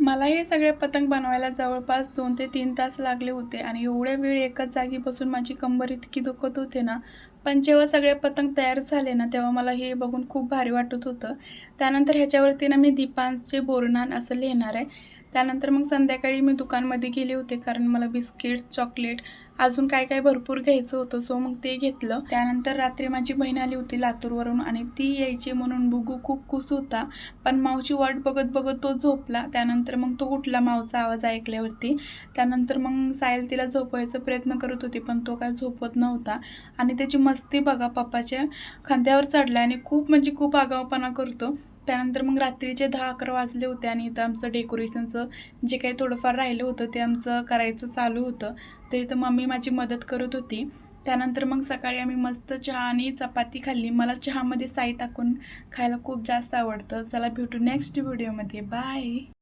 मला हे सगळे पतंग बनवायला जवळपास 2 ते 3 तास लागले होते आणि एवढ्या वेळ एकाच जागी बसून माझी कंबर इतकी दुखत होते ना. पण जेव्हा सगळे पतंग तयार झाले ना, तेव्हा मला हे बघून खूप भारी वाटत होतं. त्यानंतर ह्याच्यावरती ना मी दीपांचे बोरन्हाण असं लिहिणार आहे. त्यानंतर मग संध्याकाळी मी दुकानमध्ये गेले होते, कारण मला बिस्किट्स, चॉकलेट अजून काय भरपूर घ्यायचं होतं. सो मग ते घेतलं. त्यानंतर रात्री माझी बहीण आली होती लातूरवरून आणि ती यायची म्हणून बुगू खूप खुश होता. पण मावची वाट बघत बघत तो झोपला. त्यानंतर मग तो उठला मावचा आवाज ऐकल्यावरती. त्यानंतर मग सायल तिला झोपवायचा प्रयत्न करत होती, पण तो काय झोपत नव्हता. आणि त्याची मस्ती बघा, पप्पाच्या खांद्यावर चढला आणि खूप म्हणजे खूप आगाऊपणा करतो. त्यानंतर मग रात्रीचे 10-11 वाजले होते आणि इथं आमचं डेकोरेशनचं जे काही थोडंफार राहिलं होतं ते आमचं करायचं चालू होतं. ते इथं मम्मी माझी मदत करत होती. त्यानंतर मग सकाळी आम्ही मस्त चहा आणि चपाती खाल्ली. मला चहामध्ये साई टाकून खायला खूप जास्त आवडतं. चला भेटू नेक्स्ट व्हिडिओमध्ये. बाय.